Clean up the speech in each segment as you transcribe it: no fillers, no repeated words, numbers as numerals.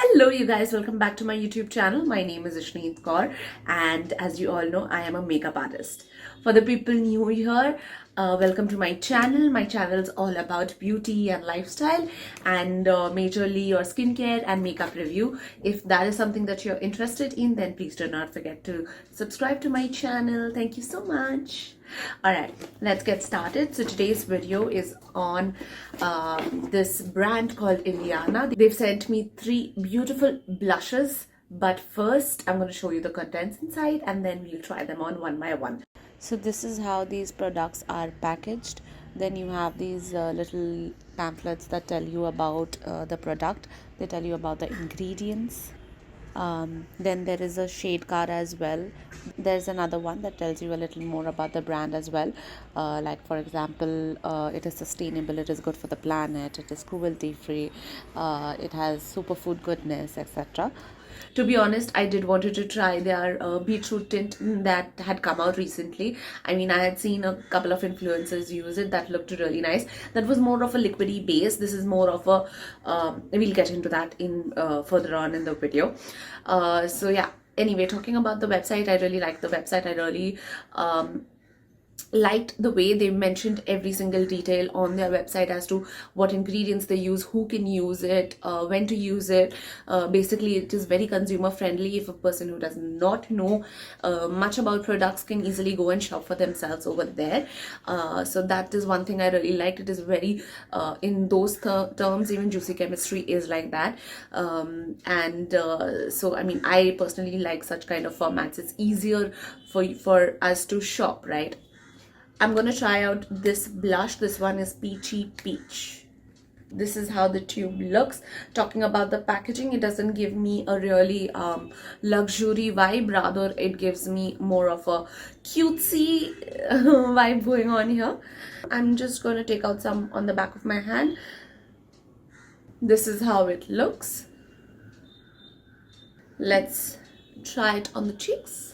Hello you guys, welcome back to my YouTube channel. My name is Ishneet Kaur and as you all know, I am a makeup artist. For the people new here, welcome to my channel. My channel is all about beauty and lifestyle and majorly your skincare and makeup review. If that is something that you're interested in, then please do not forget to subscribe to my channel. Thank you so much. Alright, let's get started. So today's video is on this brand called Ilana. They've sent me 3 beautiful blushes, but first I'm going to show you the contents inside and then we'll try them on one by one. So this is how these products are packaged. Then you have these little pamphlets that tell you about the product. They tell you about the ingredients. Then there is a shade card as well. There's another one that tells you a little more about the brand as well, like for example, it is sustainable, it is good for the planet, it is cruelty free, it has superfood goodness, etc. To be honest, I did wanted to try their beetroot tint that had come out recently. I mean, I had seen a couple of influencers use it that looked really nice. That was more of a liquidy base. This is more of a we'll get into that in further on in the video. So yeah, anyway, talking about the website, I really like the website. I really liked the way they mentioned every single detail on their website as to what ingredients they use, who can use it, when to use it. Basically, it is very consumer friendly. If a person who does not know much about products can easily go and shop for themselves over there. So that is one thing I really liked. It is very in those terms, even Juicy Chemistry is like that. So I mean, I personally like such kind of formats. It's easier for us to shop, right? I'm gonna try out this blush. This one is Peachy Peach. This is how the tube looks. Talking about the packaging, it doesn't give me a really luxury vibe. Rather, it gives me more of a cutesy vibe going on here. I'm just gonna take out some on the back of my hand. This is how it looks. Let's try it on the cheeks.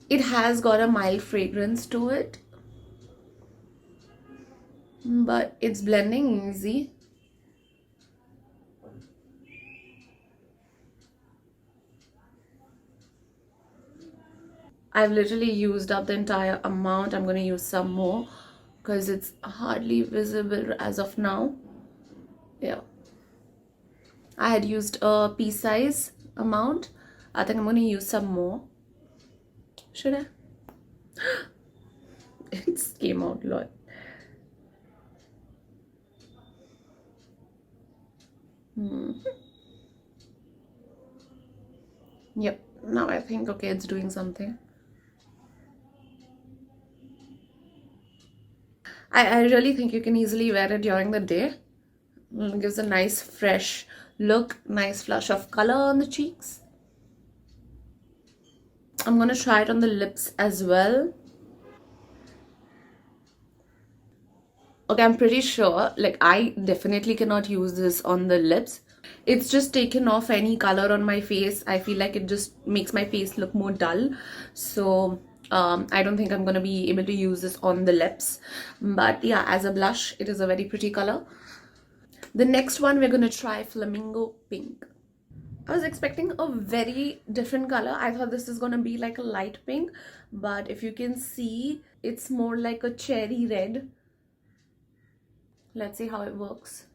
It has got a mild fragrance to it, but it's blending easy. I've literally used up the entire amount. I'm going to use some more because it's hardly visible as of now. Yeah. I had used a pea size amount. I think I'm going to use some more. Should I? It came out a lot. Yep. Now I think, okay, it's doing something. I really think you can easily wear it during the day. It gives a nice fresh look, nice flush of color on the cheeks. I'm gonna try it on the lips as well. Okay, I'm pretty sure, like, I definitely cannot use this on the lips. It's just taken off any color on my face. I feel like it just makes my face look more dull. So I don't think I'm gonna be able to use this on the lips. But yeah, as a blush, it is a very pretty color. The next one, we're gonna try Flamingo Pink. I was expecting a very different color. I thought this is gonna be like a light pink, but if you can see, it's more like a cherry red. Let's see how it works.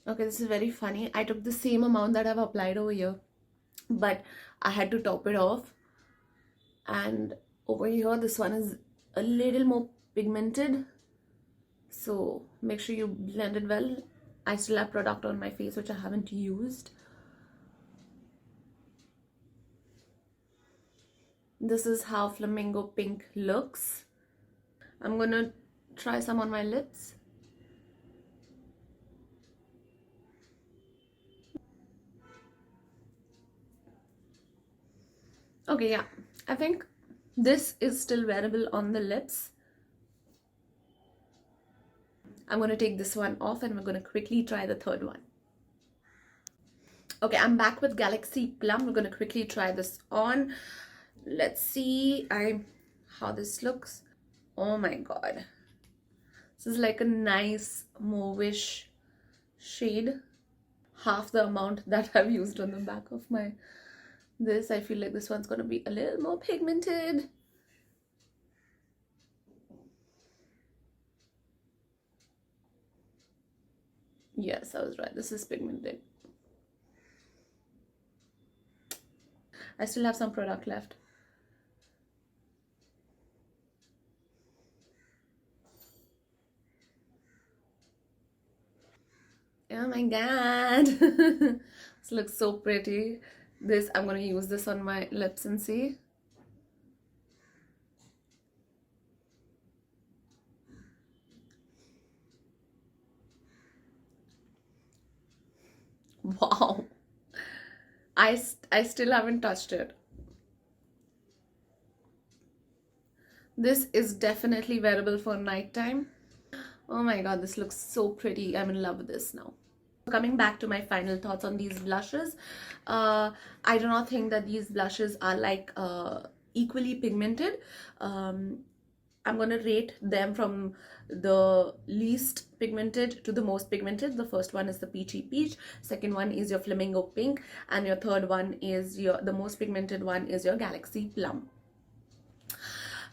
Okay, this is very funny. I took the same amount that I've applied over here, but I had to top it off. And over here, this one is a little more pigmented. So make sure you blend it well. I still have product on my face which I haven't used. This is how Flamingo Pink looks. I'm gonna try some on my lips. Okay, yeah, I think this is still wearable on the lips. I'm going to take this one off and we're going to quickly try the third one. Okay, I'm back with Galaxy Plum. We're gonna quickly try this on. Let's see how this looks. Oh my god. This is like a nice mauvish shade. Half the amount that I've used on the back of my this. I feel like this one's gonna be a little more pigmented. Yes, I was right. This is pigmented. I still have some product left. Oh my god. This looks so pretty. This, I'm gonna use this on my lips and see. Wow. I still haven't touched it. This is definitely wearable for nighttime. Oh my god, this looks so pretty. I'm in love with this now. Coming back to my final thoughts on these blushes, I do not think that these blushes are like equally pigmented. I'm gonna rate them from the least pigmented to the most pigmented. The first one is the Peachy Peach, second one is your Flamingo Pink, and your third one is the most pigmented one is your Galaxy Plum.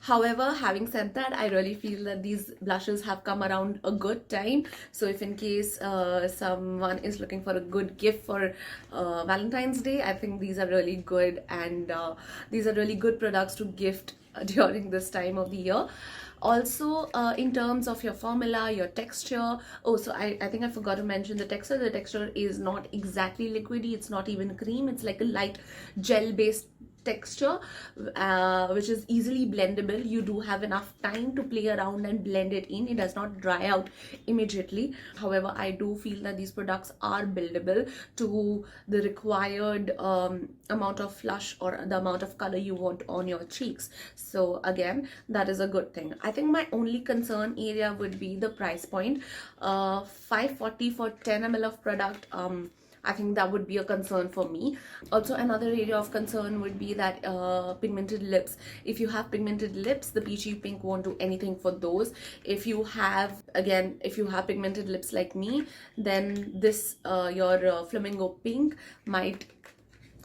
However, having said that, I really feel that these blushes have come around a good time. So if in case someone is looking for a good gift for Valentine's Day, I think these are really good, and these are really good products to gift during this time of the year. Also, in terms of your formula, your texture, oh, so I think I forgot to mention the texture. The texture is not exactly liquidy, it's not even cream, it's like a light gel based texture, which is easily blendable. You do have enough time to play around and blend it in. It does not dry out immediately. However, I do feel that these products are buildable to the required amount of flush or the amount of color you want on your cheeks. So again, that is a good thing. I think my only concern area would be the price point. 540 for 10 ml of product. I think that would be a concern for me. Also, another area of concern would be that pigmented lips. If you have pigmented lips, the Peachy Pink won't do anything for those. If you have, again, if you have pigmented lips like me, then this, your Flamingo Pink might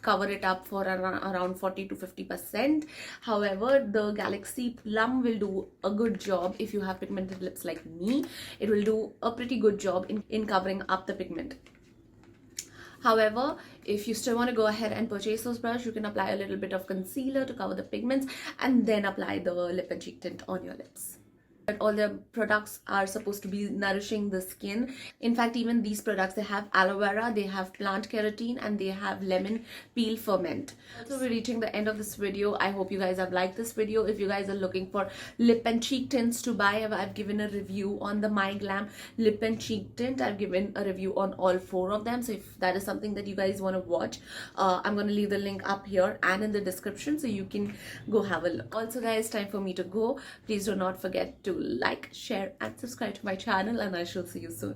cover it up for around 40 to 50%. However, the Galaxy Plum will do a good job. If you have pigmented lips like me, it will do a pretty good job in covering up the pigment. However, if you still want to go ahead and purchase those brushes, you can apply a little bit of concealer to cover the pigments and then apply the lip and cheek tint on your lips. But all the products are supposed to be nourishing the skin. In fact, even these products, they have aloe vera, they have plant keratin, and they have lemon peel ferment. So we're reaching the end of this video. I hope you guys have liked this video. If you guys are looking for lip and cheek tints to buy, I've given a review on the My Glam lip and cheek tint. I've given a review on all 4 of them. So if that is something that you guys want to watch, I'm going to leave the link up here and in the description so you can go have a look. Also guys, time for me to go. Please do not forget to like, share and subscribe to my channel, and I shall see you soon.